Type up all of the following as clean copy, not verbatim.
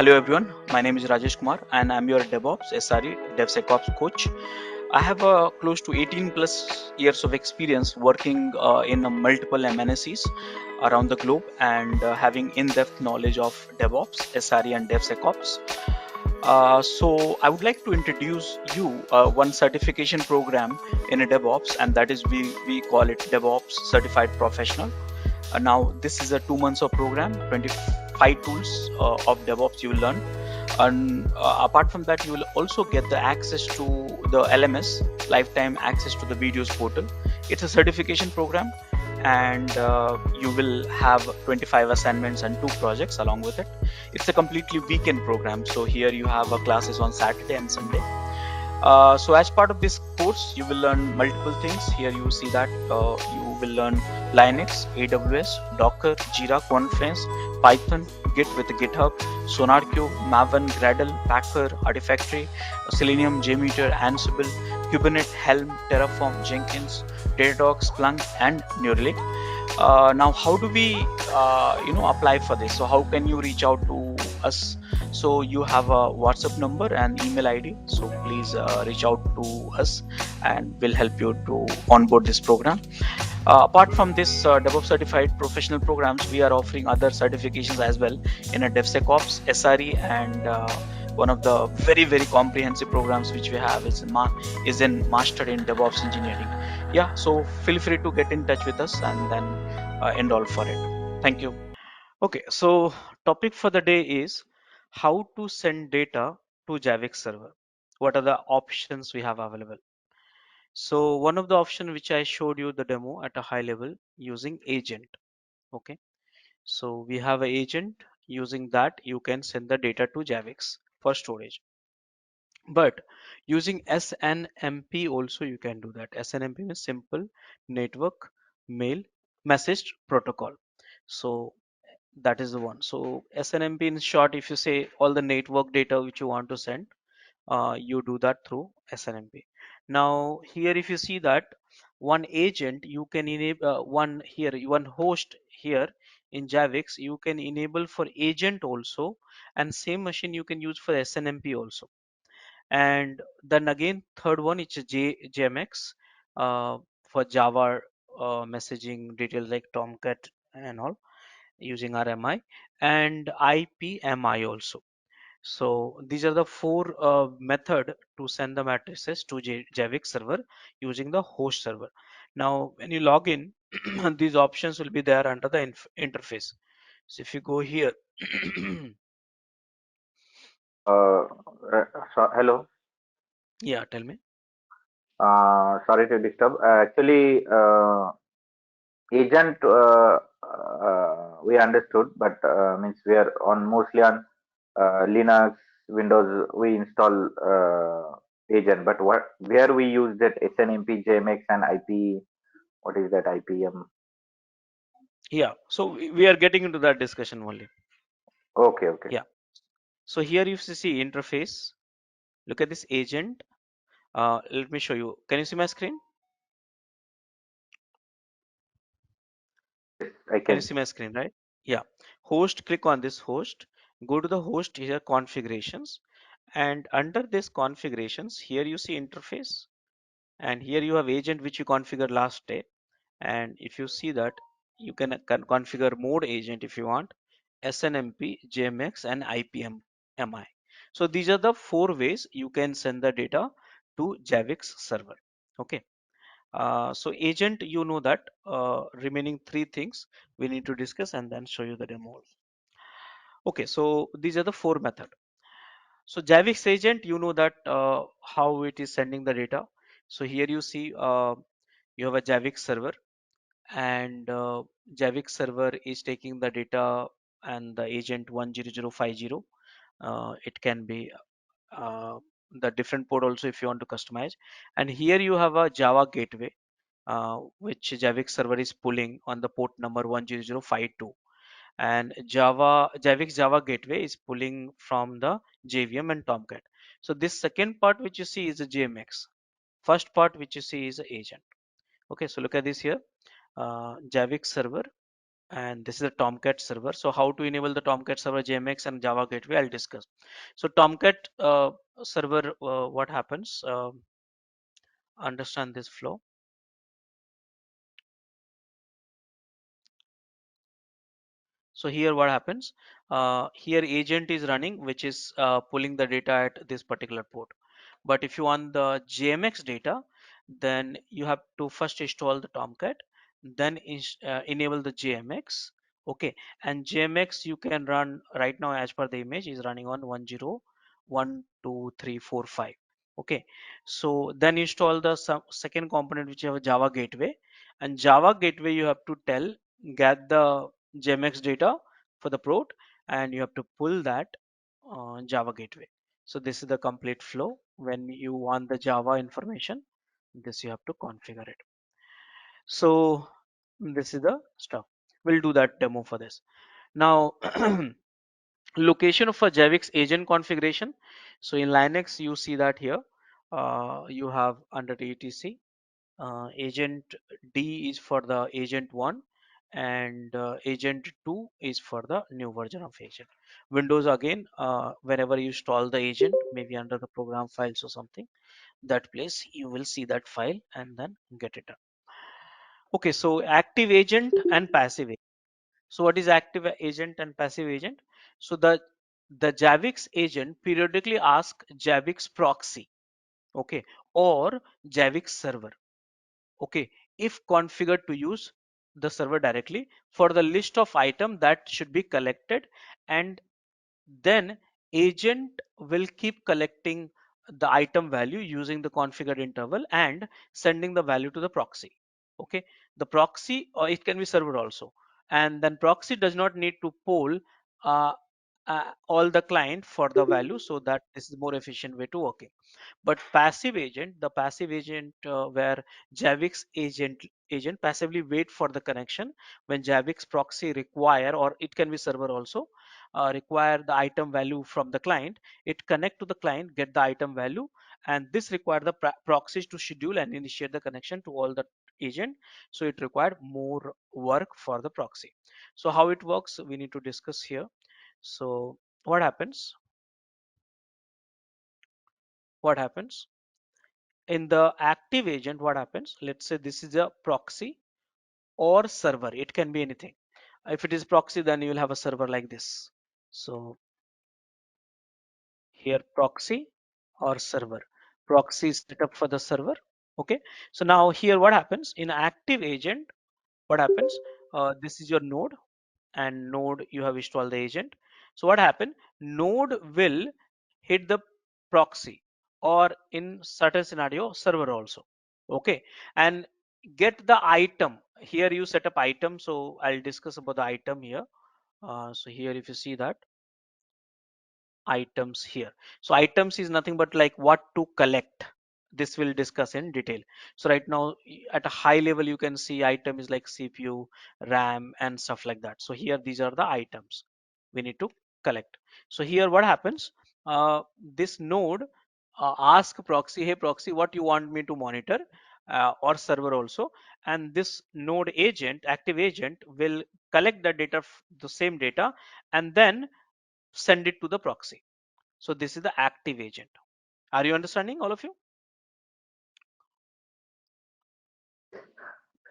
Hello everyone, my name is Rajesh Kumar and I'm your DevOps SRE DevSecOps coach. I have close to 18 plus years of experience working in multiple MNCs around the globe and having in-depth knowledge of DevOps, SRE and DevSecOps. So I would like to introduce you one certification program in a DevOps, and that is we call it DevOps Certified Professional. Now this is a 2 months of program, 25 tools of DevOps you will learn, and apart from that you will also get the access to the LMS, lifetime access to the videos portal. It's a certification program, and you will have 25 assignments and 2 projects along with it. It's a completely weekend program, so here you have classes on Saturday and Sunday. So as part of this course, you will learn multiple things. Here you see that you will learn Linux, AWS, Docker, Jira, Confluence, Python, Git with GitHub, SonarQube, Maven, Gradle, Packer, Artifactory, Selenium, JMeter, Ansible, Kubernetes, Helm, Terraform, Jenkins, Datadog, Splunk, and Neuralink. Now, how do we, apply for this? So how can you reach out to us? So you have a WhatsApp number and email ID, so please reach out to us and we'll help you to onboard this program. Apart from this DevOps certified professional programs, we are offering other certifications as well in a DevSecOps, SRE, and one of the very comprehensive programs which we have is in Master in DevOps Engineering. Yeah, so feel free to get in touch with us and then enroll for it. Thank you. Okay, so topic for the day is how to send data to Zabbix server. What are the options we have available? So one of the option which I showed you the demo at a high level using agent. Okay, so we have an agent. Using that you can send the data to Zabbix for storage. But using SNMP also you can do that. SNMP means simple network mail message protocol. So that is the one. So SNMP in short, if you say all the network data which you want to send, you do that through SNMP. Now here if you see that one agent you can enable one host here in Javix you can enable for agent also, and same machine you can use for SNMP also. And then again third one is JMX for Java messaging details like Tomcat and all using RMI, and IPMI also. So these are the four method to send the matrices to Javix server using the host server. Now when you log in, these options will be there under the interface. So if you go here, Uh, Hello. yeah, tell me. Sorry to disturb. Actually, agent we understood, but means we are on mostly on Linux, Windows. We install agent, but what where we use that SNMP, JMX, and IP. What is that IPM? Yeah, so we are getting into that discussion only. Okay, okay. Yeah, so here you see interface. Look at this agent. Let me show you. Can you see my screen? Yes, I Can you can. see my screen, right? Yeah. Host, click on this host. Go to the host here, configurations. And under this configurations, here you see interface. And here you have agent which you configured last day. And if you see that, you can configure mode agent if you want, SNMP, JMX, and IPM MI. So these are the four ways you can send the data to Javix server. Okay. So agent, you know that remaining three things we need to discuss and then show you the demo. Okay, so these are the four method. So Javix agent, you know that how it is sending the data. So here you see you have a Javix server, and Javix server is taking the data and the agent 10050. It can be uh, the different port also if you want to customize. And here you have a Java gateway which Javix server is pulling on the port number 10052, and Javix Java gateway is pulling from the JVM and Tomcat. So this second part which you see is a JMX. First part which you see is a agent. Okay, so look at this here, Javix server and this is a Tomcat server. So how to enable the Tomcat server JMX and Java gateway, I'll discuss. So Tomcat server, what happens? Understand this flow. So here what happens? Here agent is running, which is pulling the data at this particular port. But if you want the JMX data, then you have to first install the Tomcat, then enable the JMX. Okay, and JMX you can run right now as per the image is running on 10.1.2.3.4.5. Okay, so then install the second component which you have a Java gateway, and Java gateway you have to tell get the JMX data for the prot, and you have to pull that Java gateway. So this is the complete flow. When you want the Java information, this you have to configure it. So this is the stuff. We'll do that demo for this. Now, location of a Zabbix agent configuration. So in Linux, you see that here. You have under etc agent D is for the agent 1, and agent 2 is for the new version of agent. Windows again, whenever you install the agent, maybe under the program files or something, that place you will see that file and then get it done. Okay, so active agent and passive agent. So what is active agent and passive agent? So the Zabbix agent periodically asks Zabbix proxy, okay, or Zabbix server, okay, if configured to use the server directly for the list of item that should be collected, and then agent will keep collecting the item value using the configured interval and sending the value to the proxy. Okay, the proxy, or it can be server also, and then proxy does not need to poll uh, all the client for the value, so that this is more efficient way to working. But passive agent, the passive agent where Zabbix agent passively wait for the connection when Zabbix proxy require, or it can be server also, require the item value from the client. It connect to the client, get the item value, and this require the proxies to schedule and initiate the connection to all the agent. So it required more work for the proxy. So how it works, we need to discuss here. So what happens? What happens? In the active agent, what happens? Let's say this is a proxy or server. It can be anything. If it is proxy, then you will have a server like this. So here proxy or server. Proxy is set up for the server. Okay. So now here what happens in active agent? What happens? This is your node, and node you have installed the agent. So what happened? Node will hit the proxy, or in certain scenario server also. Okay, and get the item. Here you set up item, so I'll discuss about the item here. So here if you see that items here, so items is nothing but like what to collect. This will discuss in detail. So right now at a high level you can see item is like CPU, RAM and stuff like that. So here these are the items we need to collect. So here what happens, this node ask proxy, hey proxy, what you want me to monitor, or server also, and this node agent, active agent, will collect the data, the same data, and then send it to the proxy. So this is the active agent. Are you understanding, all of you?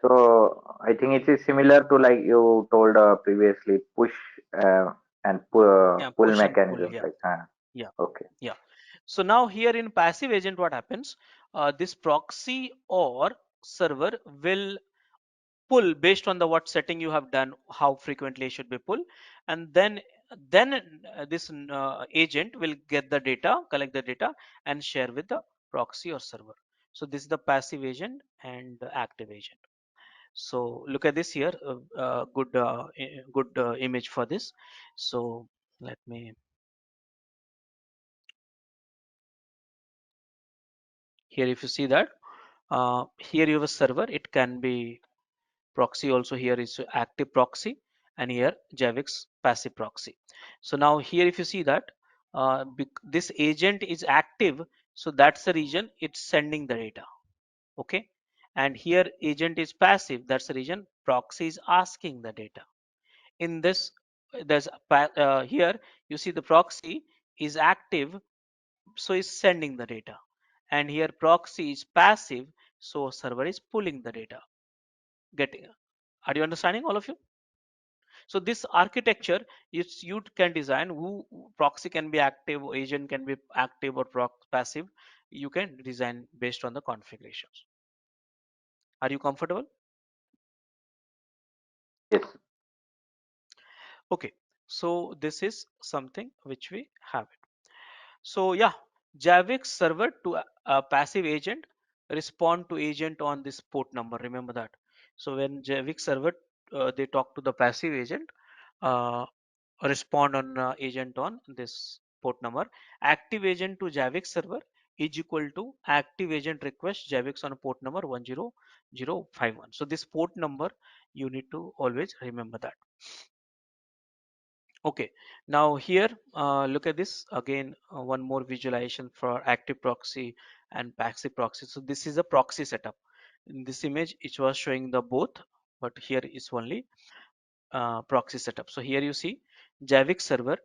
So I think it is similar to like you told previously, push and Yeah, pull push and pull. mechanism. Yeah, Like, yeah, okay. yeah. So now here in passive agent, what happens? This proxy or server will pull based on the what setting you have done, how frequently it should be pulled, and then this agent will get the data, collect the data, and share with the proxy or server. So this is the passive agent and the active agent. So look at this here, good image for this. So let me, here if you see that, here you have a server, it can be proxy also. Here is active proxy, and here Javix passive proxy. So now here if you see that, this agent is active, so that's the reason it's sending the data. Okay, and here agent is passive, that's the reason proxy is asking the data. in this, here you see the proxy is active, so is sending the data, and here proxy is passive, so server is pulling the data. Getting, are you understanding, all of you? So this architecture is, you can design who proxy can be active, agent can be active or passive. You can design based on the configurations. Are you comfortable? Yes. Okay, so this is something which we have it. So yeah, Zabbix server to a passive agent respond to agent on this port number. Remember that. So when Zabbix server they talk to the passive agent, uh, respond on agent on this port number. Active agent to Zabbix server is equal to active agent request Zabbix on port number 10051. So this port number you need to always remember that. Okay, now here look at this again, one more visualization for active proxy and passive proxy. So this is a proxy setup. In this image it was showing the both, but here is only proxy setup. So here you see Zabbix server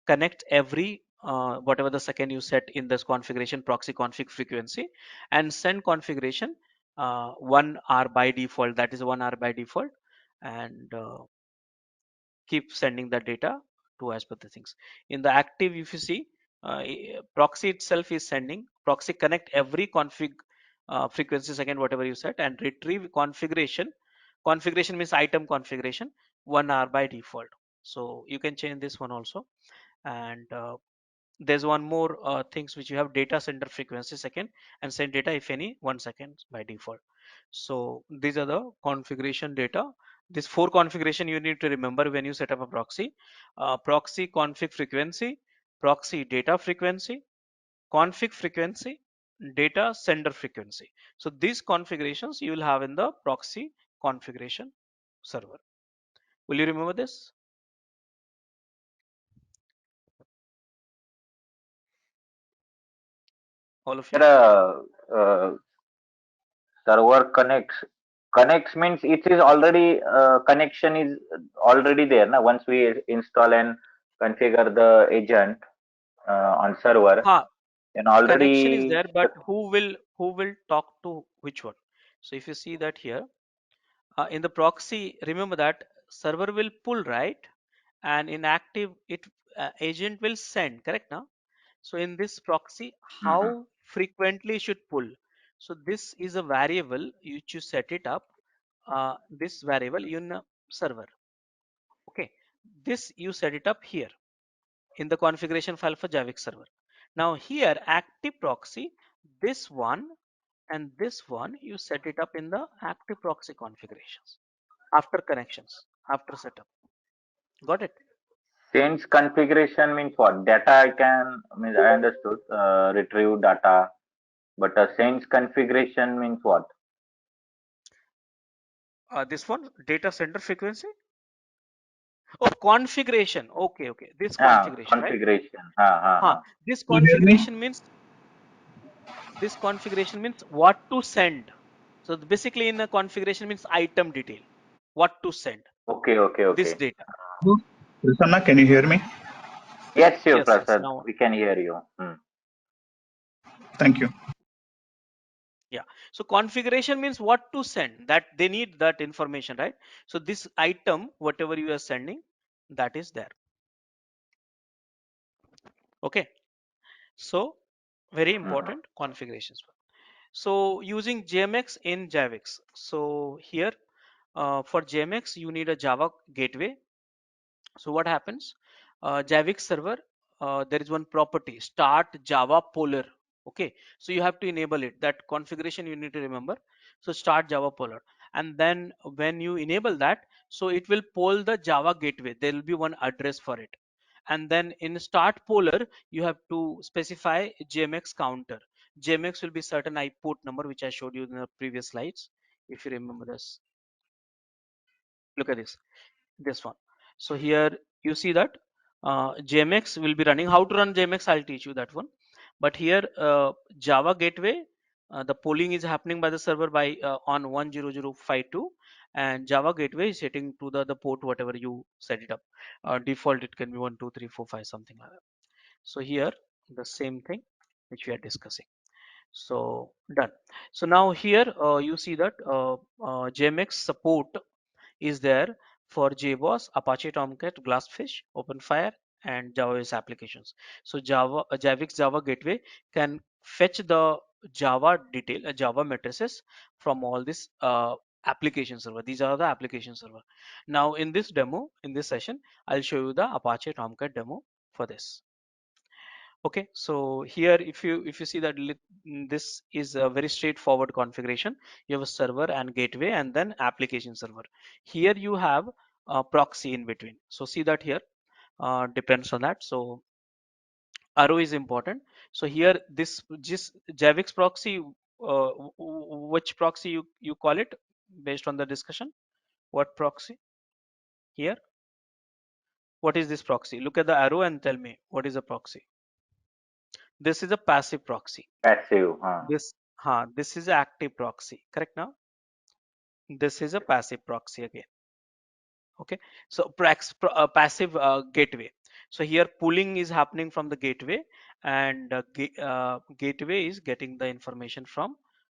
connect every whatever the second you set in this configuration proxy config frequency, and send configuration 1 hour by default, that is 1 hour by default, and keep sending the data to as per the things. In the active, if you see, proxy itself is sending, proxy connect every config frequency second whatever you set, and retrieve configuration. Configuration means item configuration 1 hour by default. So you can change this one also. And there's one more things which you have, data sender frequency second, and send data if any 1 second by default. So these are the configuration data. This 4 configuration you need to remember when you set up a proxy. Proxy config frequency, proxy data frequency, config frequency, data sender frequency. So these configurations you will have in the proxy configuration server. Will you remember this, all of you? There server connects means it is already connection is already there. Now once we install and configure the agent on server, Ha, then connection is already there, but who will talk to which one? So if you see that here, in the proxy, remember that server will pull, right? And in active, it agent will send, correct now? So in this proxy, Mhm. how frequently should pull? So this is a variable you choose, set it up. This variable in a server. Okay, this you set it up here in the configuration file for Zabbix server. Now here active proxy, this one and this one you set it up in the active proxy configurations after connections, after setup. Got it? Change configuration means what? Data I can, means I understood, retrieve data, but a change configuration means what? This one data center frequency. Oh, configuration. Okay, okay. This Ah, configuration, right? configuration. Ha ha Huh. ha. This You hear me? configuration means what to send. So basically in a configuration means item detail, what to send, Okay, okay, this okay. data. Prasanna, can you hear me? Yes, sure, Yes, yes. Prasad. Now, We can hear you. Hmm. Thank you. yeah. So configuration means what to send, that they need that information, right? So this item, whatever you are sending, that is there. Okay. So very Mhm. important configurations. So using JMX in Javix. So here for JMX, you need a Java gateway. So what happens? Javix server, there is one property, start Java Polar. Okay, so you have to enable it. That configuration you need to remember. So start Java Polar, and then when you enable that, so it will poll the Java gateway. There will be one address for it, and then in start Polar, you have to specify JMX counter. JMX will be certain I port number which I showed you in the previous slides. If you remember this, look at this one. So here you see that JMX will be running. How to run JMX, I'll teach you that one. But here Java gateway, the polling is happening by the server by on 10052, and Java gateway is setting to the port whatever you set it up. Default it can be 1 2 3 4 5 something like that. So here the same thing which we are discussing. So done. So now here you see that JMX support is there for JBoss, Apache Tomcat, Glassfish, OpenFire, and Java-based applications. So Javix Java Gateway can fetch the Java detail, Java matrices from all this application server. These are the application server. Now in this demo, in this session, I'll show you the Apache Tomcat demo for this. Okay, so here if you see that this is a very straightforward configuration. You have a server and gateway and then application server. Here you have a proxy in between. So see that here depends on that. So arrow is important. So here this just Javix proxy, which proxy you call it based on the discussion? What proxy here? What is this proxy? Look at the arrow and tell me what is a proxy. This is a passive proxy. Passive. This is active proxy, correct? Now this is a passive proxy again. Okay, so passive gateway. So here pooling is happening from the gateway, and gateway is getting the information from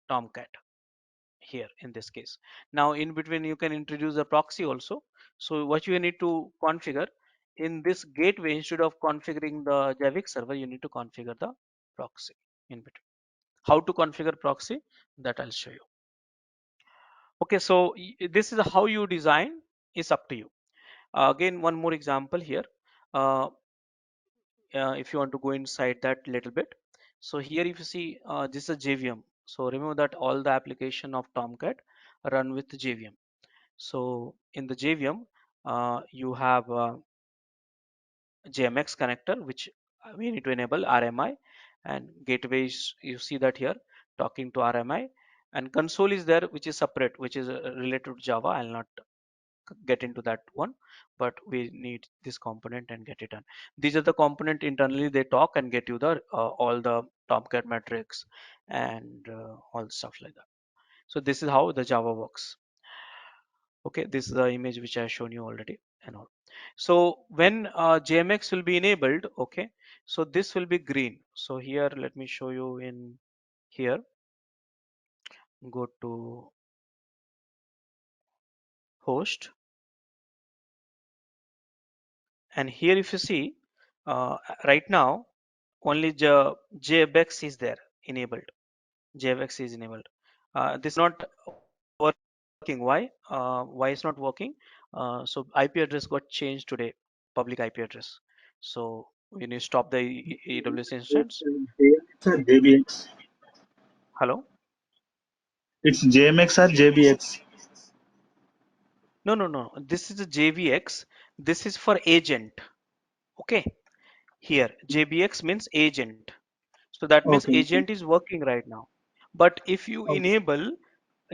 Tomcat here in this case. Now in between you can introduce a proxy also. So what you need to configure in this gateway, instead of configuring the Javix server, you need to configure the proxy in between. How to configure proxy, that I'll show you. Okay, so this is how you design, is up to you. Again, one more example here. Uh, if you want to go inside that little bit. So here if you see this is a JVM. So remember that all the application of Tomcat run with JVM. So in the JVM, you have JMX connector, which we need to enable RMI, and gateways. You see that here talking to RMI, and console is there, which is separate, which is related to Java. I'll not get into that one, but we need this component and get it done. These are the component internally, they talk and get you the all the Tomcat metrics and all the stuff like that. So this is how the Java works. Okay, this is the image which I have shown you already and all. So when JMX will be enabled, okay, so this will be green. So here let me show you in here. Go to host, and here if you see right now only JBex is there enabled. JBex is enabled. This is not working. Why? Why is not working? So IP address got changed today, public IP address. So when you stop the AWS instance. JMX or JBX? Hello? It's JMX or JBX? No, no, no. This is a JVX. This is for agent. Okay. Here, JBX means agent. So that means Okay. agent is working right now. But if you Okay. enable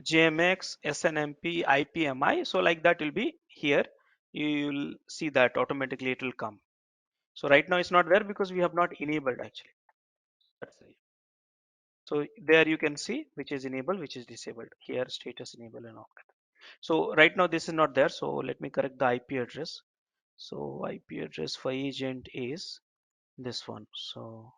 JMX, SNMP, IPMI, so like that will be here. You'll see that automatically it will come. So right now it's not there because we have not enabled actually. That's it. So there you can see which is enabled, which is disabled. Here status enable and all that. So right now this is not there. So let me correct the IP address. So IP address for agent is this one. So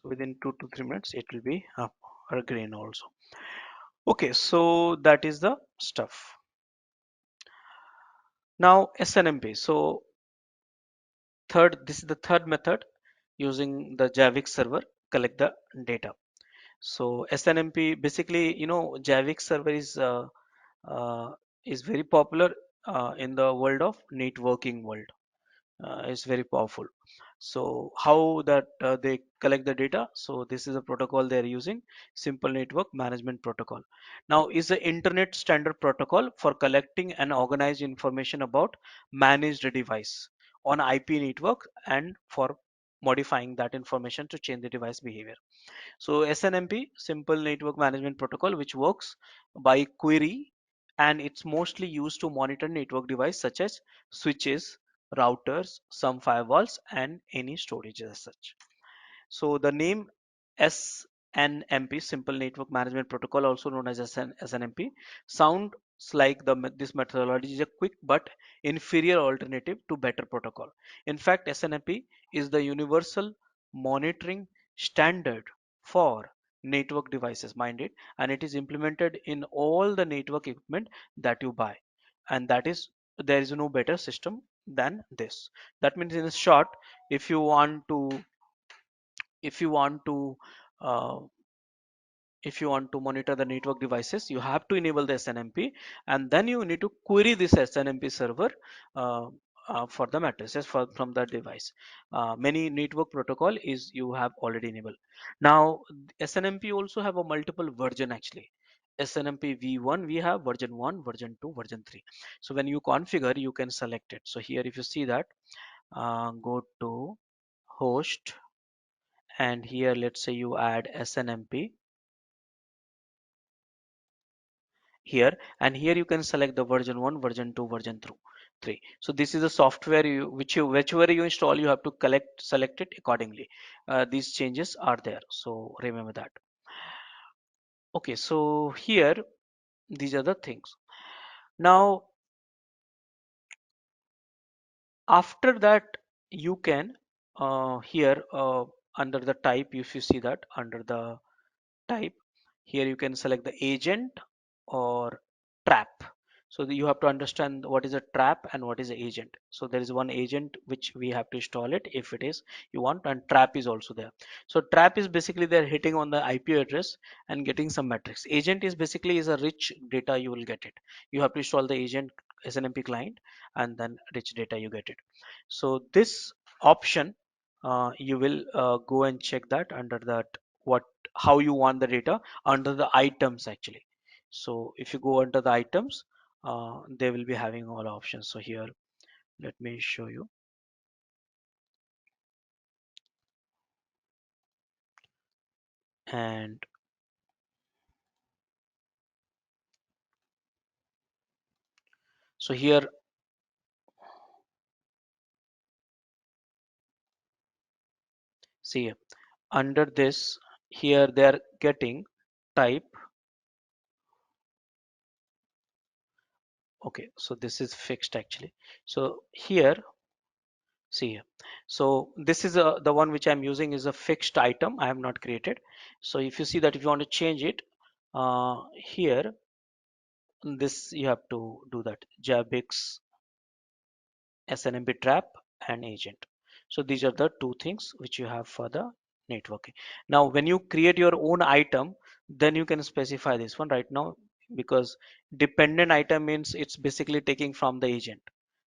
within 2 to 3 minutes it will be up or green also. Okay, so that is the stuff. Now SNMP. So this is the third method using the Javix server collect the data. So SNMP basically, Javix server uh, is very popular in the world of networking world. Is very powerful. So how that they collect the data? So this is a protocol they are using, simple network management protocol. Now is the internet standard protocol for collecting and organize information about managed device on IP network and for modifying that information to change the device behavior. So SNMP, Simple Network Management Protocol, which works by query, and it's mostly used to monitor network device such as switches, routers, some firewalls, and any storages as such. So the name SNMP, Simple Network Management Protocol, also known as SNMP, sounds like this methodology is a quick but inferior alternative to better protocol. In fact, SNMP is the universal monitoring standard for network devices, mind it, and it is implemented in all the network equipment that you buy. And that is, there is no better system than this. That means, in short, if you want to if you want to uh, if you want to monitor the network devices, you have to enable the SNMP, and then you need to query this SNMP server uh, for the matrices from the device. Many network protocol is you have already enabled. Now SNMP also have a multiple version actually. SNMP v1 we have version 1, version 2, version 3. So when you configure, you can select it. So here if you see that, go to host, and here let's say you add SNMP here, and here you can select the version 1, version 2, version 3. So this is the software whichever you install, you have to select it accordingly. These changes are there, so remember that. Okay, so here these are the things. Now after that, you can here under the type, if you see that under the type, here you can select the agent or trap. So you have to understand what is a trap and what is an agent. So there is one agent which we have to install it if it is you want, and trap is also there. So trap is basically they're hitting on the IP address and getting some metrics. Agent is basically is a rich data, you will get it. You have to install the agent SNMP client, and then rich data you get it. So this option, you will go and check that under that what how you want the data under the items actually. So if you go under the items, they will be having all options. So here let me show you. And so here, see, under this, here they are getting type. Okay, so this is fixed actually. So here, see here. So this is the one which I'm using is a fixed item. I have not created. So if you see that if you want to change it, here, this you have to do that Zabbix, SNMP trap, and agent. So these are the two things which you have for the networking. Now when you create your own item, then you can specify this one right now, because dependent item means it's basically taking from the agent.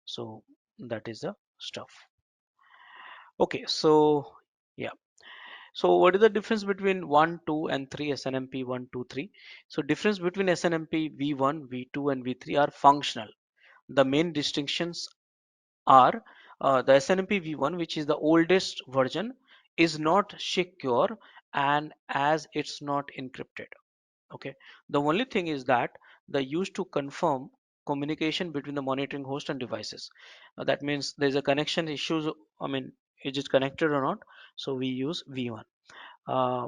So that is the stuff. Okay, so yeah. So what is the difference between 1, 2, and 3, SNMP 1, 2, 3? So difference between SNMP v1, v2, and v3 are functional. The main distinctions are the SNMP v1, which is the oldest version, is not secure, and as it's not encrypted. Okay, the only thing is that the used to confirm communication between the monitoring host and devices. That means there's a connection issues. I mean, is it connected or not? So we use v1 uh,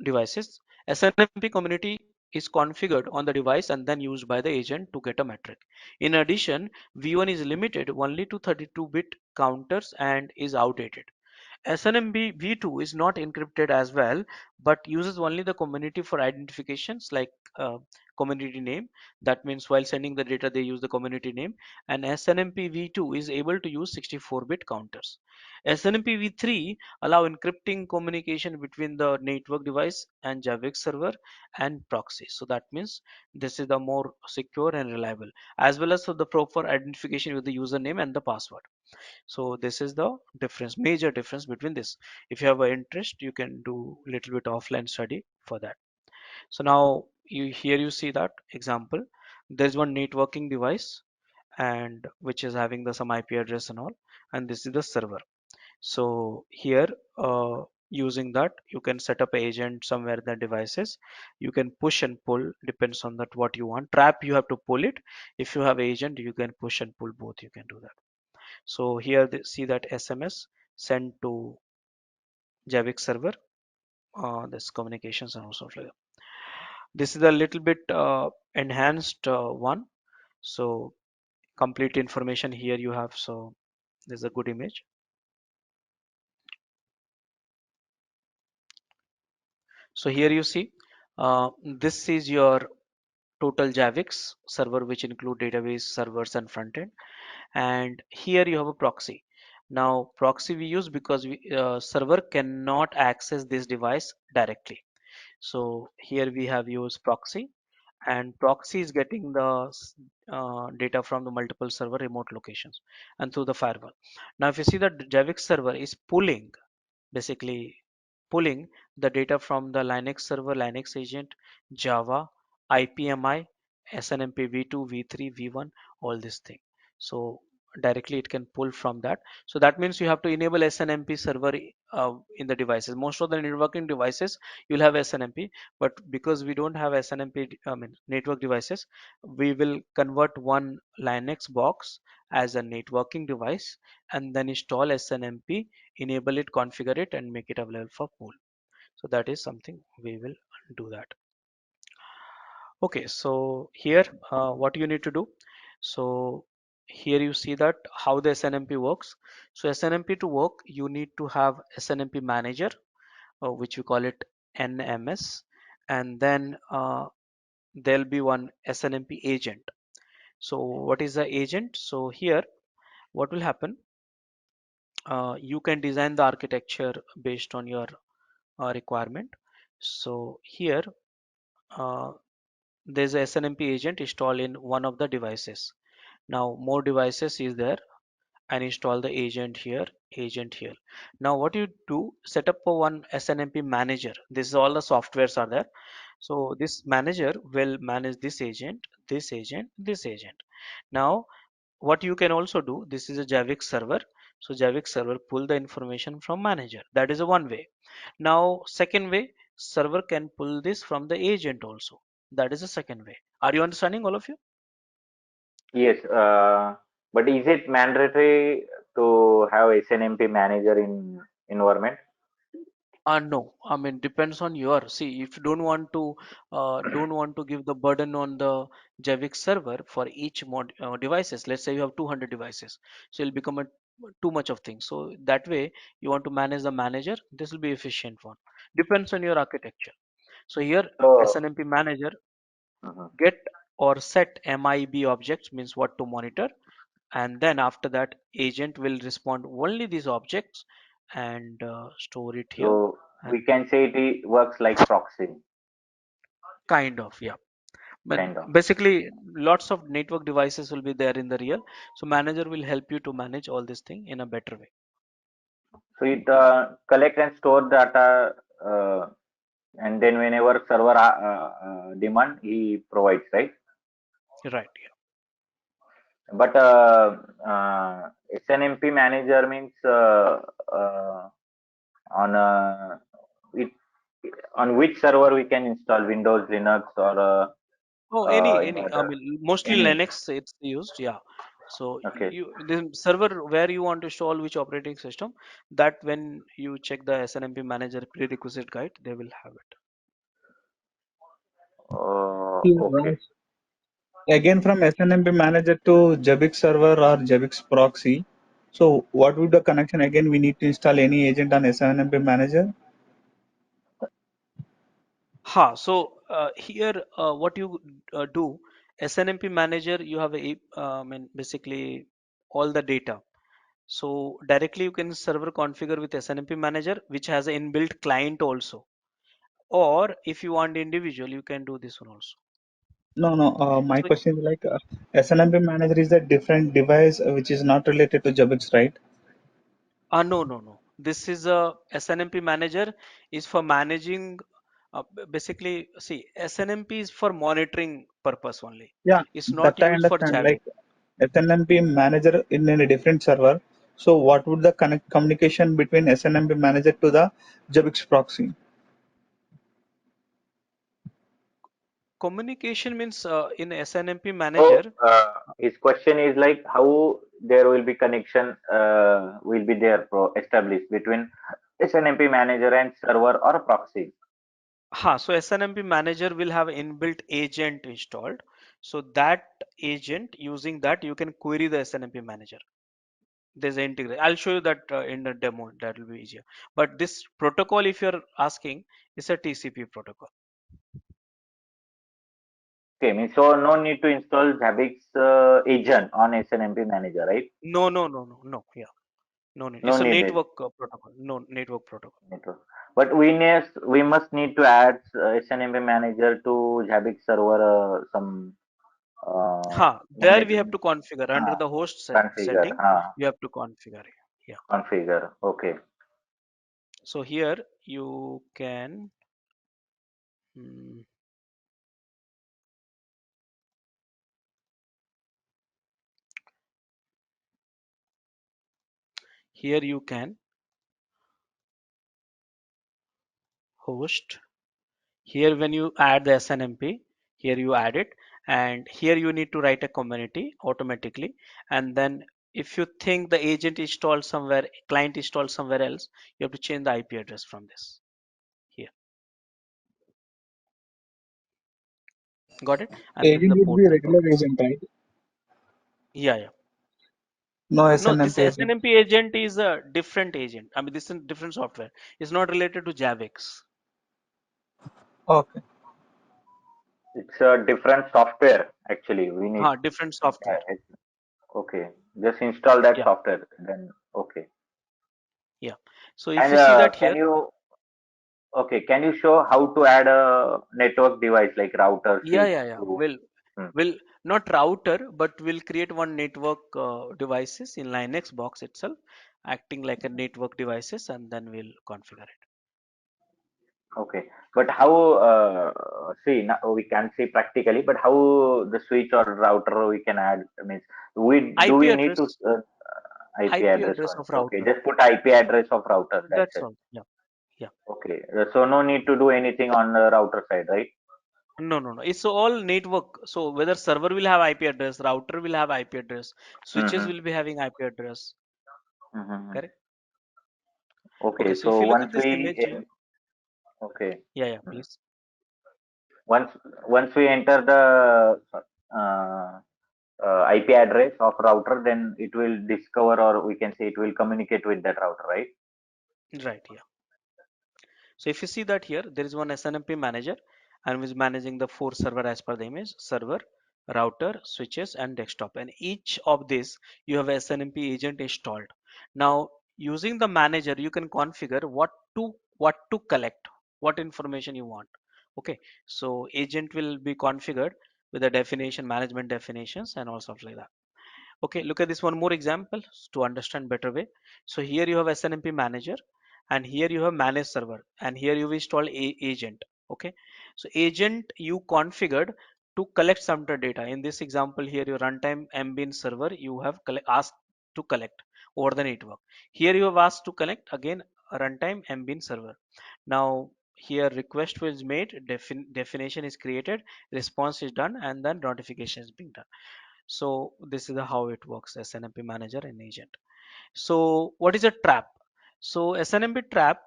devices. SNMP community is configured on the device and then used by the agent to get a metric. In addition, V1 is limited only to 32-bit counters and is outdated. SNMP v2 is not encrypted as well, but uses only the community for identifications like community name. That means while sending the data, they use the community name. And SNMP v2 is able to use 64-bit counters. SNMP v3 allow encrypting communication between the network device and Zabbix server and proxy. So that means this is the more secure and reliable, as well as for the proper identification with the username and the password. So this is the difference, major difference between this. If you have an interest, you can do a little bit offline study for that. So now here you see that example. There's one networking device and which is having the some IP address and all, and this is the server. So here, using that, you can set up an agent somewhere in the devices. You can push and pull, depends on that what you want. Trap, you have to pull it. If you have agent, you can push and pull both. You can do that. So here, see that SMS sent to Zabbix server. This communications and also like that. This is a little bit enhanced one. So complete information here you have. So this is a good image. So here you see, this is your total Zabbix server, which include database, servers, and front end. And here you have a proxy. Now proxy we use because server cannot access this device directly. So here we have used proxy, and proxy is getting the data from the multiple server remote locations and through the firewall. Now if you see that Zabbix server is basically pulling the data from the Linux server, Linux agent, Java, IPMI, SNMP v2, v3, v1, all this thing. So directly it can pull from that. So that means you have to enable SNMP server in the devices. Most of the networking devices you'll have SNMP, but because we don't have SNMP, I mean network devices, we will convert one Linux box as a networking device and then install SNMP, enable it, configure it, and make it available for pool. So that is something we will do that. Okay, so here what you need to do. So here you see that how the SNMP works. So SNMP to work, you need to have SNMP manager, which we call it NMS, and then there'll be one SNMP agent. So what is the agent? So here what will happen, you can design the architecture based on your requirement. So here uh, there's a SNMP agent installed in one of the devices. Now more devices is there, and install the agent here, agent here. Now what you do, set up for one SNMP manager. This is all the softwares are there. So this manager will manage this agent, this agent, this agent. Now what you can also do, this is a Zabbix server. So Zabbix server pull the information from manager. That is a one way. Now second way, server can pull this from the agent also. That is the second way. Are you understanding, all of you? Yes, but is it mandatory to have SNMP manager in environment? No, I mean depends on your. See, if you don't want to give the burden on the Javix server for each devices. Let's say you have 200 devices, so it'll become a too much of things. So that way you want to manage the manager. This will be efficient one. Depends on your architecture. So here So, SNMP manager mhm. get or set MIB objects, means what to monitor, and then after that agent will respond only these objects and store it here, So we and then can say works like proxy, kind of, yeah. But kind of. basically lots of network devices will be there in the real, so manager will help you to manage all this thing in a better way. So it collect and store data, uh, and then whenever server demand, he provides, right? Right, yeah. But SNMP manager means on it, on which server we can install Windows, Linux, or Oh, any any I other mean mostly any. Linux it's used, yeah. So Okay. you, the server where you want to install which operating system, that when you check the SNMP manager prerequisite guide, they will have it. Okay. Again, from SNMP manager to Zabbix server or Zabbix proxy. So what would the connection? Again, we need to install any agent on SNMP manager. So here what you do, SNMP manager, you have I mean basically all the data. So directly you can server configure with SNMP manager, which has an inbuilt client also. Or if you want individual, you can do this one also. No, no. My So question is like SNMP manager is a different device which is not related to Zabbix, right? no, no, no. This is a SNMP manager is for managing. Basically, see, SNMP is for monitoring purpose only. Yeah, It's that not I used for understand. jamming. Like SNMP manager in a different server. So what would the communication between SNMP manager to the Zabbix proxy? Communication means in SNMP So manager. his question is like how there will be connection will be there established between SNMP manager and server or proxy. So SNMP manager will have inbuilt agent installed. So that agent, using that you can query the SNMP manager. There's an integration. I'll show you that in the demo. That will be easier. But this protocol, if you're asking, is a TCP protocol. Okay, means so no need to install Zabbix agent on SNMP manager, right? No, no, no, no, no. Yeah, no need. No It's a need it. network protocol. No network protocol. Network. But we must need to add SNMP manager to Zabbix server some There we have management to configure under uh, the host configure. setting. You have to configure it. Yeah. Configure. Okay. So here you can. hmm, Here you can host. Here when you add the SNMP, here you add it, and here you need to write a community automatically. And then if you think the agent installed somewhere, client installed somewhere else, you have to change the IP address from this here. Got it? And this is Agent the would port be a that regular works. agent, right? Yeah, yeah. No No, this SNMP agent. SNMP agent is a different agent. I mean, this is different software. It's not related to Zabbix. Okay. It's a different software actually. We need. Different software. Okay. Just install that Yeah, software. Then okay. yeah. So if And you see that can here, you okay? Can you show how to add a network device like router yeah, switch yeah, yeah. to? Hmm. Will not router, but will create one network devices in Linux box itself, acting like a network devices, and then we'll configure it. Okay, but how? See, now we can see practically, but how the switch or router we can add? I mean, we do IP we need to address, IP IP address address only? of Okay, router. just put IP address of router. That's That's it. all. Yeah, yeah. Okay, so no need to do anything on the router side, right? No, no, no. It's all network. So whether server will have IP address, router will have IP address, switches Mm-hmm. will be having IP address. Mm-hmm. Correct? Okay. Okay, So if so you look at this image here, okay, yeah, yeah, mhm. please. once once we enter the uh, IP address of router, then it will discover, or we can say it will communicate with that router, right? Right. Yeah. So if you see that here, there is one SNMP manager and is managing the four server as per the image: server, router, switches, and desktop. And each of these you have SNMP agent installed. Now using the manager, you can configure what to collect, what information you want. Okay, so agent will be configured with the definition, management definitions, and all stuff like that. Okay, look at this one more example to understand better way. So here you have SNMP manager, and here you have manage server, and here you install agent. Okay, so agent you configured to collect some data. In this example here, your runtime mbin server you have asked to collect over the network. Here you have asked to collect again a runtime mbin server. Now here request was made, definition is created, response is done, and then notification is being done. So this is how it works: SNMP manager and agent. So what is a trap? So SNMP trap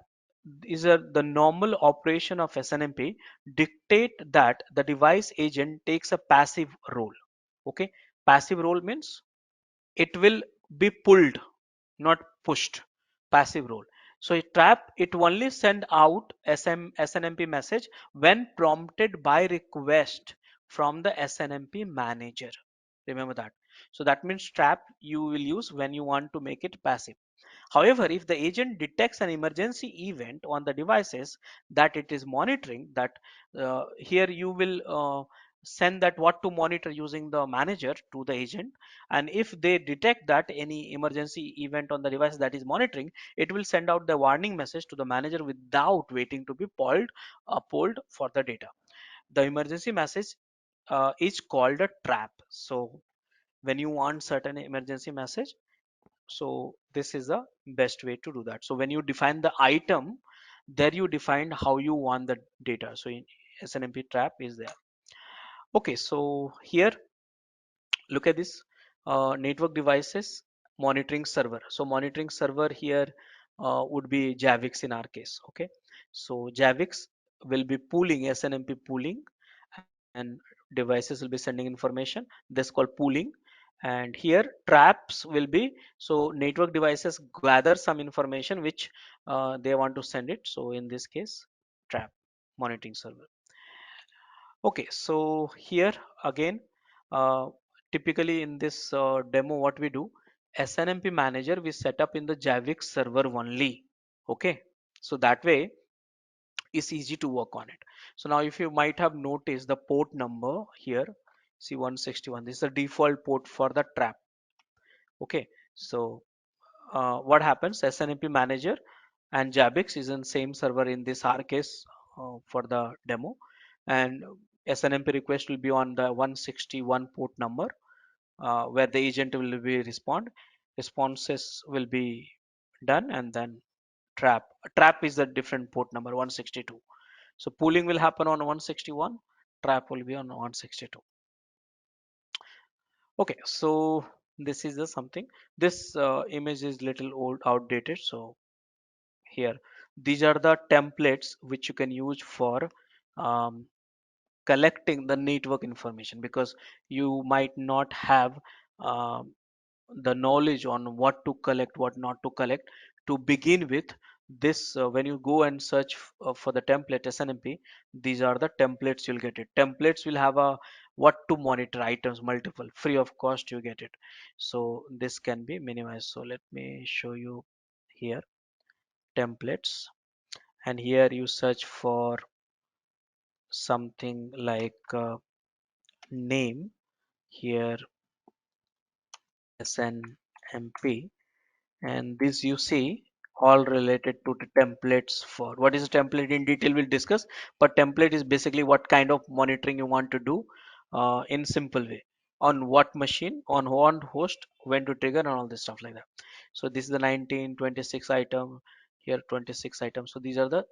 is the normal operation of SNMP dictate that the device agent takes a passive role. Okay, passive role means it will be pulled, not pushed. Passive role. So a trap, it only send out SNMP message when prompted by request from the SNMP manager. Remember that. So that means trap you will use when you want to make it passive. However, if the agent detects an emergency event on the devices that it is monitoring, that here you will send that what to monitor using the manager to the agent. And if they detect that any emergency event on the device that is monitoring, it will send out the warning message to the manager without waiting to be polled for the data. The emergency message is called a trap. So when you want certain emergency message, So this is the best way to do that. So when you define the item, there you define how you want the data. So in SNMP trap is there. Okay, so here look at this network devices monitoring server. So monitoring server here would be Zabbix in our case. Okay, so Zabbix will be pooling, SNMP pooling, and devices will be sending information. This called pooling. And here traps will be, so network devices gather some information which they want to send it. So in this case, trap monitoring server. Okay, so here again, uh, typically in this demo, what we do, SNMP manager we set up in the Zabbix server only. Okay, so that way it's easy to work on it. So now if you might have noticed the port number here, see 161, this is the default port for the trap. Okay, so what happens, SNMP manager and Zabbix is in same server in this R case for the demo, and SNMP request will be on the 161 port number where the agent will be responses will be done, and then trap is a different port number 162. So pooling will happen on 161, trap will be on 162. Okay, so this is the something. This image is little old, outdated. So here, these are the templates which you can use for um, collecting the network information, because you might not have um, the knowledge on what to collect, what not to collect. To begin with, this when you go and search for the template SNMP, these are the templates you'll get it. Templates will have a what to monitor items, multiple, free of cost you get it. So this can be minimized. So let me show you here templates, and here you search for something like name, here SNMP, and this you see all related to the templates. For what is a template in detail we'll discuss, but template is basically what kind of monitoring you want to do in simple way, on what machine, on one host, when to trigger, and all this stuff like that. So this is the 1926 item, here 26 items. So these are the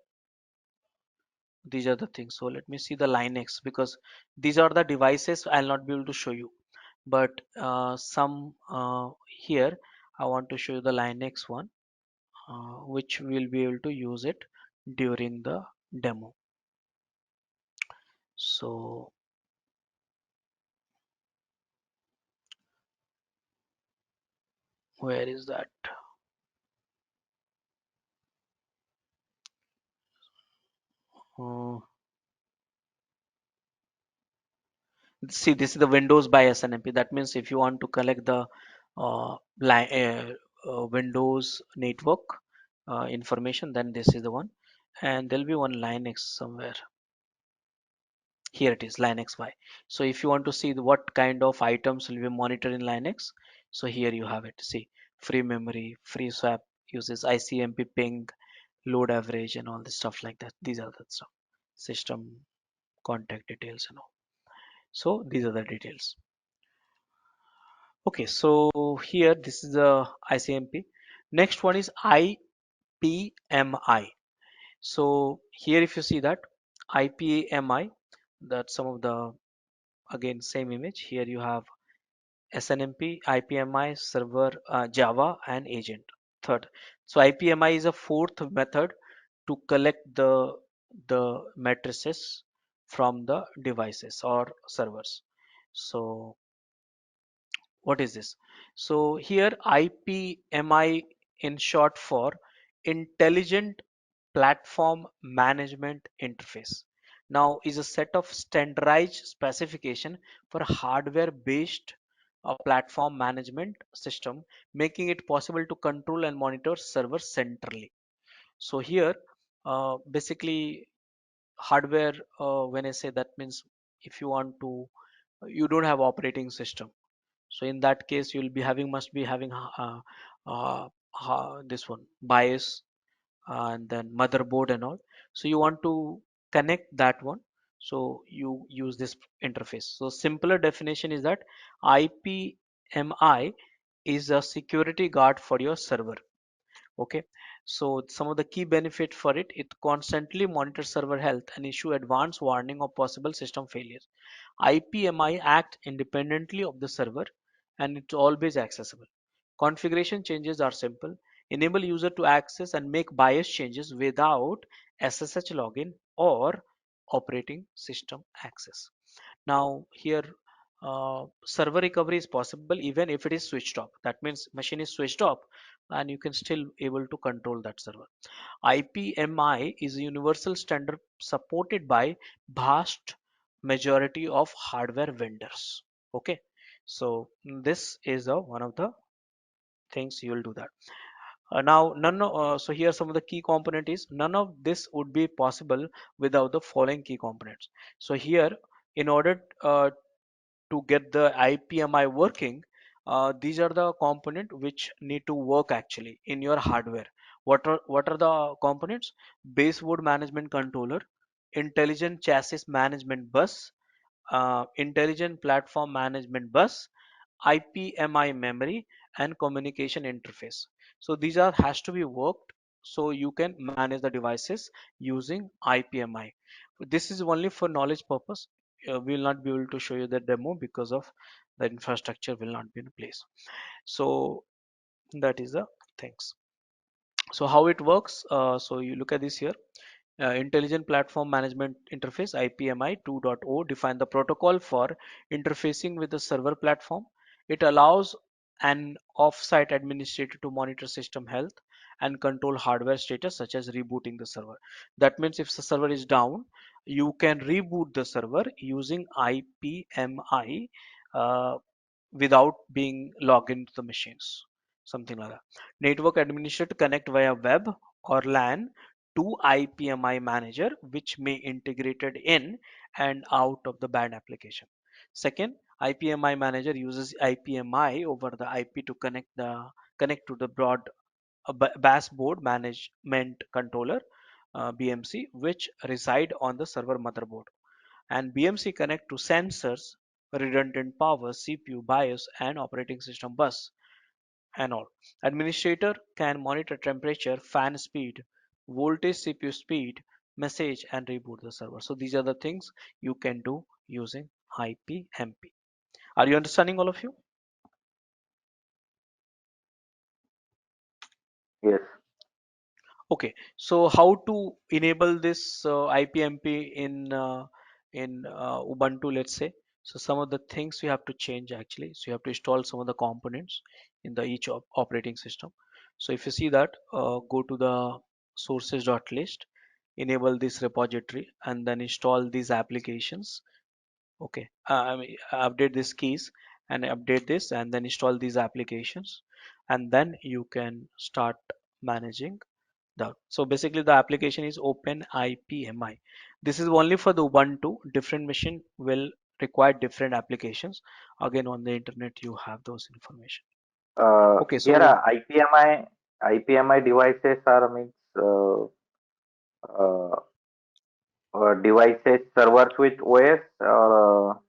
things. So let me see the Linux, because these are the devices I'll not be able to show you, but some here I want to show you the Linux one, which we'll be able to use it during the demo. So where is that? Uh, See, this is the Windows by SNMP. That means if you want to collect the Windows network information, then this is the one. And there'll be one Linux somewhere. Here it is, Linux Y. So if you want to see what kind of items will be monitored in Linux, so here you have it. See, free memory, free swap uses ICMP ping, load average, and all this stuff like that. These are the stuff. System contact details and all. So these are the details. Okay, so here this is the ICMP. Next one is IPMI. So here if you see that IPMI, that some of the, again same image, here you have SNMP, IPMI, server, Java, and agent. Third, so IPMI is a fourth method to collect the matrices from the devices or servers. So what is this? So here IPMI in short for Intelligent Platform Management Interface. Now is a set of standardized specification for hardware based platform management system, making it possible to control and monitor servers centrally. So here basically hardware, when I say that means if you want to, you don't have operating system, so in that case you'll be having, must be having this one BIOS and then motherboard and all. So you want to connect that one, so you use this interface. So simpler definition is that IPMI is a security guard for your server. Okay, so some of the key benefit for it, it constantly monitors server health and issue advanced warning of possible system failures. IPMI acts independently of the server and it's always accessible. Configuration changes are simple. Enable user to access and make BIOS changes without SSH login or operating system access. Now here server recovery is possible even if it is switched off. That means machine is switched off and you can still able to control that server. IPMI is a universal standard supported by vast majority of hardware vendors. Okay, so this is one of the things you will do that. Now, so here some of the key component is none of this would be possible without the following key components. So here, in order to get the IPMI working, these are the component which need to work actually in your hardware. What are the components? Baseboard management controller, intelligent chassis management bus, intelligent platform management bus, IPMI memory, and communication interface. So these are has to be worked so you can manage the devices using IPMI. This is only for knowledge purpose. We will not be able to show you the demo because of the infrastructure will not be in place. So that is the things. So how it works? So you look at this here. Intelligent Platform Management Interface IPMI 2.0 define the protocol for interfacing with the server platform. It allows an off-site administrator to monitor system health and control hardware status such as rebooting the server. That means if the server is down, you can reboot the server using IPMI uh, without being logged into the machines, something like that. Network administrator connect via web or LAN to IPMI manager, which may integrated in and out of the band application. Second, IPMI manager uses IPMI over the IP to connect to the broad baseboard management controller BMC, which reside on the server motherboard, and BMC connect to sensors, redundant power, CPU, BIOS, and operating system bus and all. Administrator can monitor temperature, fan speed, voltage, CPU speed, message, and reboot the server. So these are the things you can do using IPMP. Are you understanding all of you? Yes. Okay, so how to enable this IPMP in Ubuntu, let's say. So some of the things you have to change actually. So you have to install some of the components in the each operating system. So if you see that, go to the sources.list, enable this repository, and then install these applications. Okay, I mean, update these keys and update this, and then install these applications, and then you can start managing so basically the application is open IPMI. This is only for the Ubuntu. Different machine will require different applications. Again, on the internet you have those information. Okay, Here, so IPMI devices are means uh, devices servers with OS, or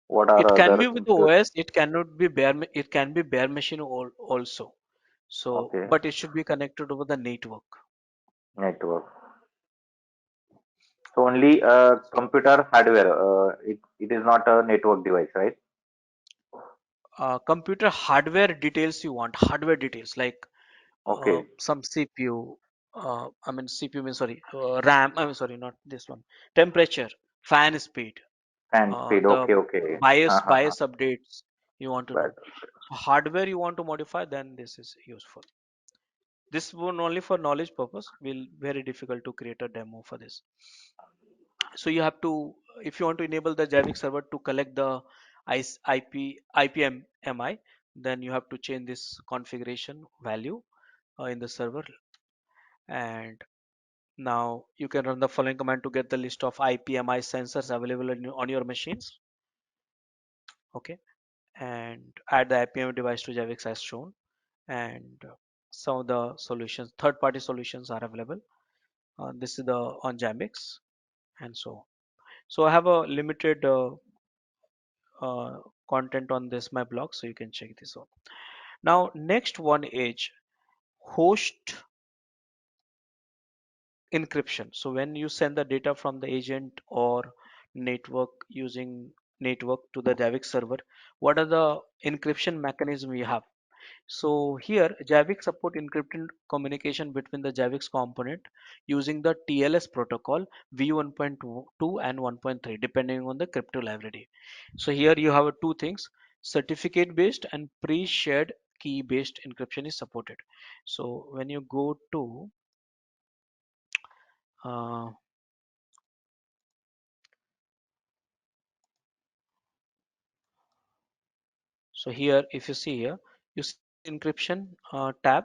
what it are can other be with things? the OS. It cannot be it can be bare machine also. So, Okay, but it should be connected over the network. network. So only computer hardware. It is not a network device, right? Computer hardware details you want. Hardware details like Okay, some CPU. I mean CPU means sorry, RAM. I'm sorry, not this one. Temperature, fan speed, fan speed. the Okay, okay. BIOS Ha, ha, ha. BIOS updates you want to But know. So hardware you want to modify, then this is useful. This one only for knowledge purpose. Will very difficult to create a demo for this. So you have to, if you want to enable the Zabbix server to collect the IPMI, then you have to change this configuration value in the server, and now you can run the following command to get the list of IPMI sensors available on your machines. Okay, and add the IPM device to Zabbix as shown, and some of the solutions, third-party solutions are available. This is the on Zabbix, and so. So I have a limited uh, content on this my blog, so you can check this out. Now, next one is host encryption. So when you send the data from the agent or network using network to the Zabbix server, what are the encryption mechanism we have? So here Zabbix support encrypted communication between the Zabbix component using the TLS protocol v1.2 and 1.3 depending on the crypto library. So here you have two things, certificate based and pre-shared key based encryption is supported. So when you go to uh, so here if you see here, you see encryption tab.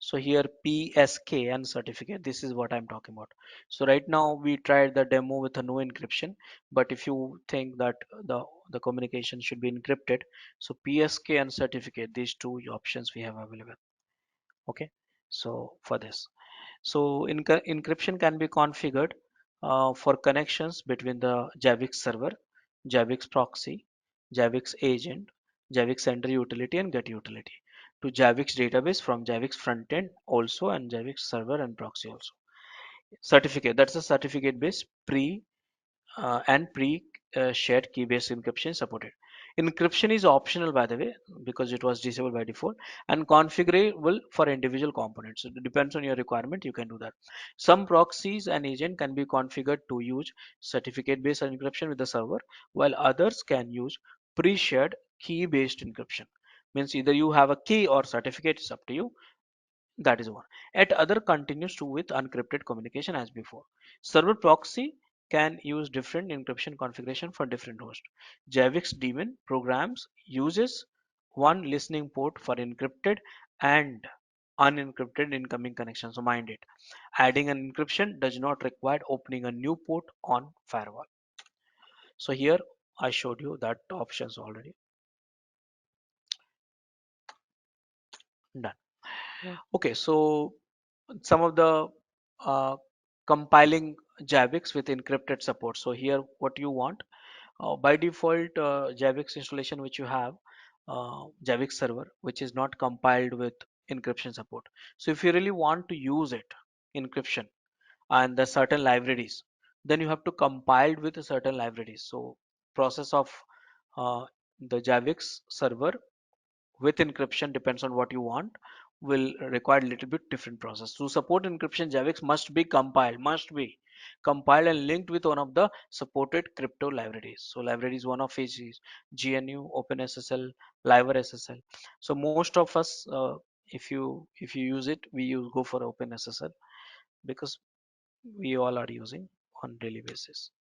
So here PSK and certificate, this is what I'm talking about. So right now we tried the demo with a no encryption, but if you think that the communication should be encrypted, so PSK and certificate, these two options we have available. Okay, so for this. So encryption can be configured for connections between the Zabbix server, Zabbix proxy, Zabbix agent, Zabbix sender utility and get utility to Zabbix database from Zabbix frontend also and Zabbix server and proxy also. Certificate, that's a certificate based and pre-shared key-based encryption supported. Encryption is optional by the way because it was disabled by default and configurable for individual components. So it depends on your requirement, you can do that. Some proxies and agent can be configured to use certificate-based encryption with the server, while others can use pre-shared key-based encryption. Means either you have a key or certificate, it's up to you. That is one. At other continues to with unencrypted communication as before. Server proxy can use different encryption configuration for different hosts. Javix daemon programs uses one listening port for encrypted and unencrypted incoming connection. So mind it. Adding an encryption does not require opening a new port on firewall. So here I showed you that options already. Done. Okay, so some of the uh, compiling Zabbix with encrypted support. So here what you want by default Zabbix installation which you have Zabbix server which is not compiled with encryption support. So if you really want to use it encryption and the certain libraries, then you have to compile with a certain libraries. So process of uh, the Zabbix server with encryption depends on what you want will require a little bit different process. To support encryption, Zabbix must be compiled and linked with one of the supported crypto libraries. So libraries one of which is GNU, OpenSSL, LiveRSSL. So most of us, if you use it, we use go for OpenSSL because we all are using on daily basis.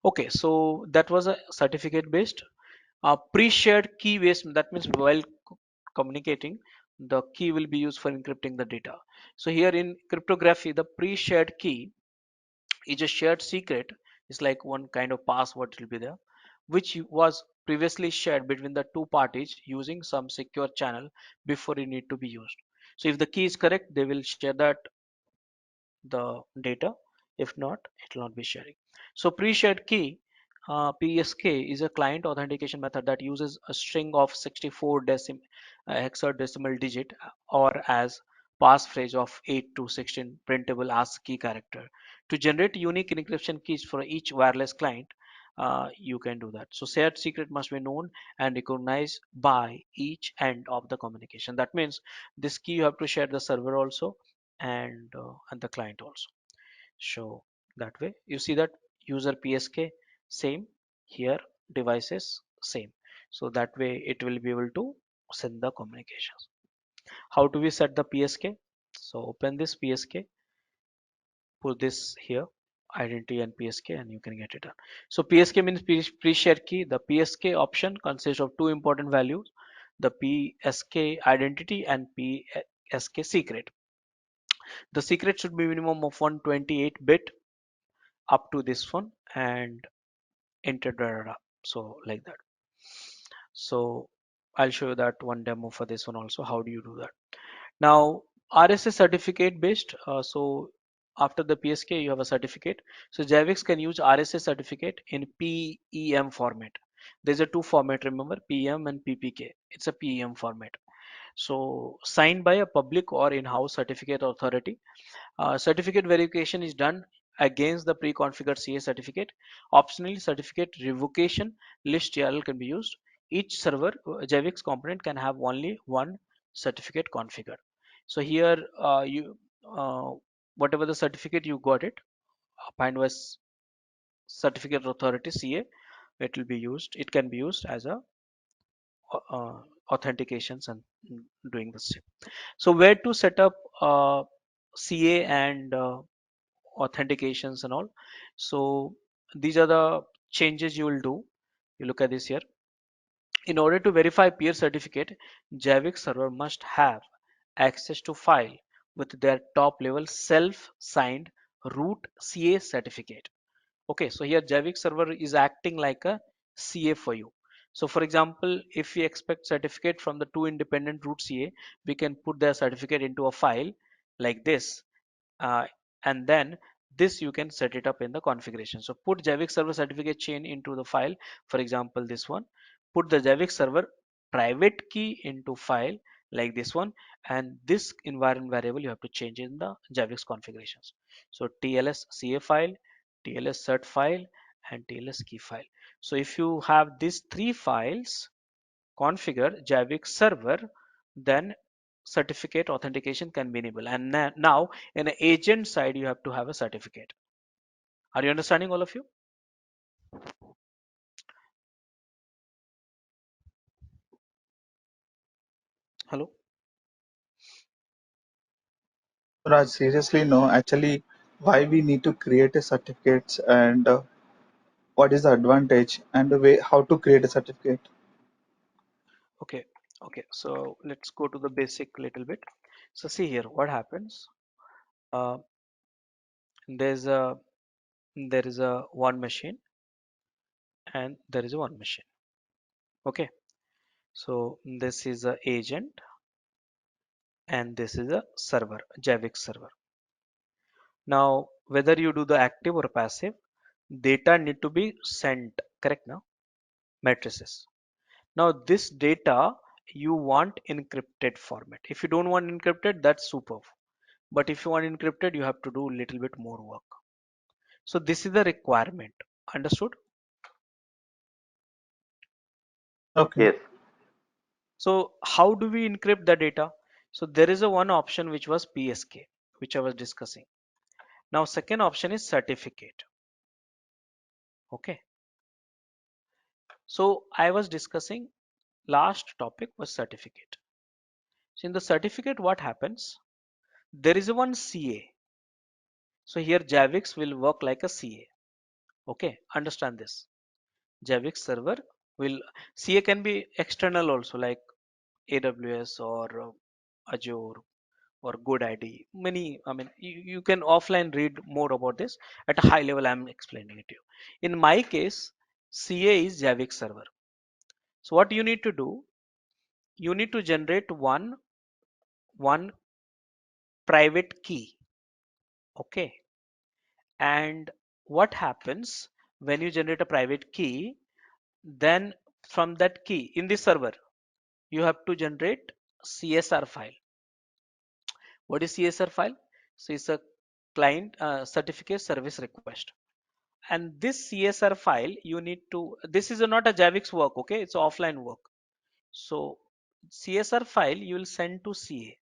Okay, so that was a certificate based pre-shared key based, that means while communicating the key will be used for encrypting the data. So here in cryptography the pre-shared key is a shared secret. It's like one kind of password will be there which was previously shared between the two parties using some secure channel before it need to be used. So if the key is correct they will share that the data. If not, it will not be sharing. So pre-shared key PSK is a client authentication method that uses a string of 64 hexadecimal digit or as passphrase of 8 to 16 printable ASCII character to generate unique encryption keys for each wireless client. You can do that. So shared secret must be known and recognized by each end of the communication. That means this key you have to share the server also and the client also. So that way you see that user PSK same here, devices same. So that way it will be able to send the communications. How do we set the PSK? So open this PSK, put this here, identity and PSK, and you can get it done. So PSK means pre-share key. The PSK option consists of two important values, the PSK identity and PSK secret. The secret should be minimum of 128-bit up to this one and enter data. So like that. So I'll show you that one demo for this one also. How do you do that? Now RSA certificate based. So after the PSK you have a certificate. So Javix can use RSA certificate in PEM format. There's a two format, remember, PEM and PPK. It's a PEM format. So signed by a public or in-house certificate authority. Certificate verification is done against the pre-configured CA certificate. Optionally, certificate revocation list TRL can be used. Each server Zabbix component can have only one certificate configured. So here you whatever the certificate you got it, find was certificate authority CA, it will be used. It can be used as a authentications and doing the same. So where to set up CA and authentications and all. So these are the changes you will do. You look at this here. In order to verify peer certificate, Zabbix server must have access to file with their top level self-signed root CA certificate. Okay, so here Zabbix server is acting like a CA for you. So for example, if we expect certificate from the two independent root CA, we can put their certificate into a file like this, uh, and then this you can set it up in the configuration. So put Zabbix server certificate chain into the file. For example, this one, put the Zabbix server private key into file like this one, and this environment variable you have to change in the Zabbix configurations. So TLS CA file, TLS cert file, and TLS key file. So if you have these three files configure Zabbix server, then certificate authentication can be enabled. And now in the agent side, you have to have a certificate. Are you understanding, all of you? Hello? Raj, seriously, no. Actually, why we need to create a certificates and what is the advantage and the way how to create a certificate? Okay. Okay. So let's go to the basic little bit. So see here, what happens? Uh, there's a there is a one machine and there is a one machine. Okay. So this is a agent and this is a server, Zabbix server. Now, whether you do the active or passive, data need to be sent, correct now? Matrices. Now this data you want encrypted format. If you don't want encrypted, that's superb. But if you want encrypted, you have to do a little bit more work. So this is the requirement. Understood? Okay. Yes. So how do we encrypt the data? So there is a one option which was PSK, which I was discussing. Now second option is certificate. Okay. So I was discussing last topic was certificate. So in the certificate, what happens? There is a one CA. So here Zabbix will work like a CA. Okay, understand this. Zabbix server will CA can be external also like AWS or Azure or GoDaddy. Many, I mean, you can offline read more about this. At a high level, I'm explaining it to you. In my case, CA is Zabbix server. So what you need to do, you need to generate one private key. Okay, and what happens when you generate a private key? Then from that key in the server, you have to generate CSR file. What is CSR file? So it's a client certificate service request. And this CSR file you need to, this is not a Zabbix work, okay? It's offline work. So CSR file you will send to CA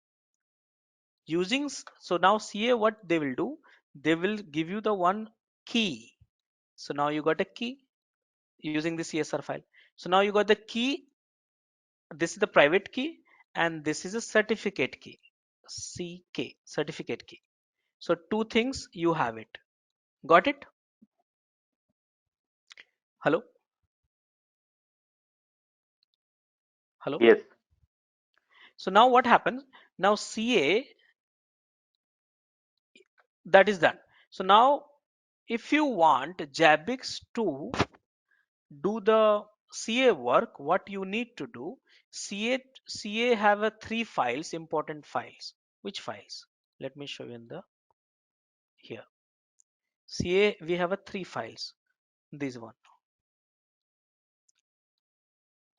using, so now CA what they will do, they will give you the one key. So now you got a key using the CSR file. So now you got the key, this is the private key and this is a certificate key, CK, certificate key. So two things you have it. Got it? Hello? Hello? Yes. So now what happens? Now CA, that is done. So now if you want Zabbix to do the CA work, what you need to do, CA have a three files, important files. Which files? Let me show you in the here. CA we have a three files. This one.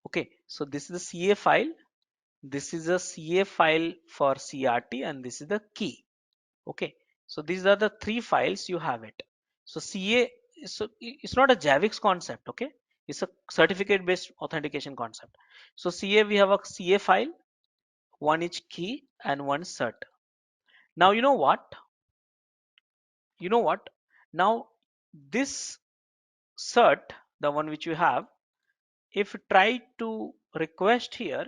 Okay, so this is the CA file. this is a CA file for CRT, and this is the key. Okay, so these are the three files you have it. So CA, so it's not a Zabbix concept. Okay, it's a certificate based authentication concept. So CA, we have a CA file, one each key and one cert. Now you know what? Now this cert, the one which you have, if you try to request here,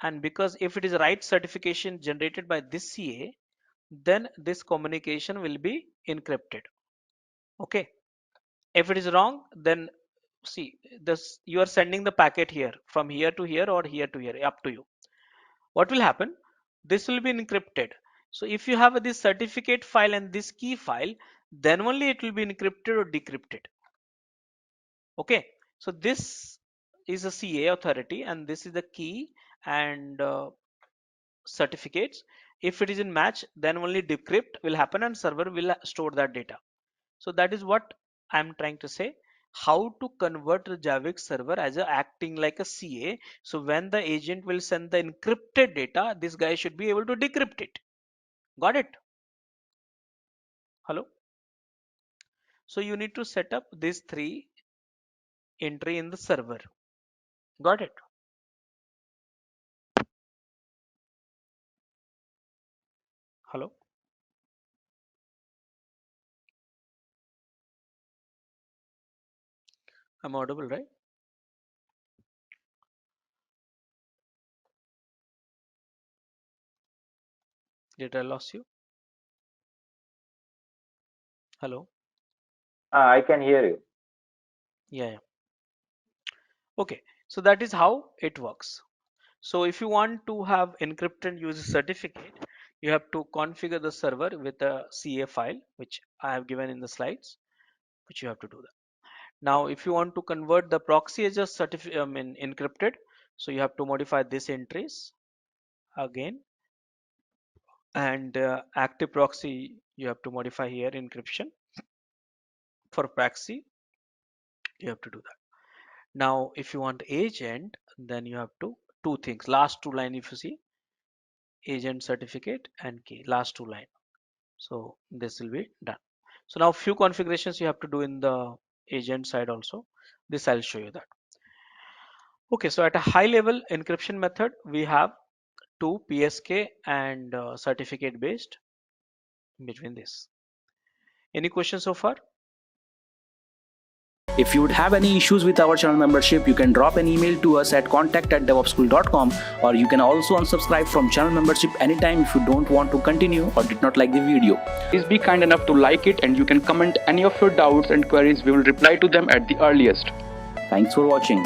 and because if it is right certification generated by this CA, then this communication will be encrypted. Okay, if it is wrong, then see this, you are sending the packet here from here to here or here to here, up to you. What will happen? This will be encrypted. So if you have this certificate file and this key file, then only it will be encrypted or decrypted. Okay, so this is a CA authority and this is the key and certificates. If it is in match, then only decrypt will happen and server will store that data. So that is what I'm trying to say, how to convert the Zabbix server as acting like a CA. So when the agent will send the encrypted data, this guy should be able to decrypt it. Got it? Hello? So you need to set up these three entry in the server. Got it? Hello? I'm audible, right? Did I lose you? Hello? I can hear you. Yeah. Okay, so that is how it works. So if you want to have encrypted user certificate, you have to configure the server with a CA file, which I have given in the slides, which you have to do that. Now, if you want to convert the proxy as a certificate, encrypted, so you have to modify these entries again, and active proxy, you have to modify here encryption. For proxy, you have to do that. Now, if you want agent, then you have to two things. Last two line, if you see, agent certificate and key, last two line. So this will be done. So now few configurations you have to do in the agent side also. This I'll show you that. Okay, so at a high level encryption method, we have two PSK and certificate based between this. Any questions so far? If you would have any issues with our channel membership, you can drop an email to us at contact@debugschool.com, or you can also unsubscribe from channel membership anytime if you don't want to continue or did not like the video. Please be kind enough to like it, and you can comment any of your doubts and queries. We will reply to them at the earliest. Thanks for watching.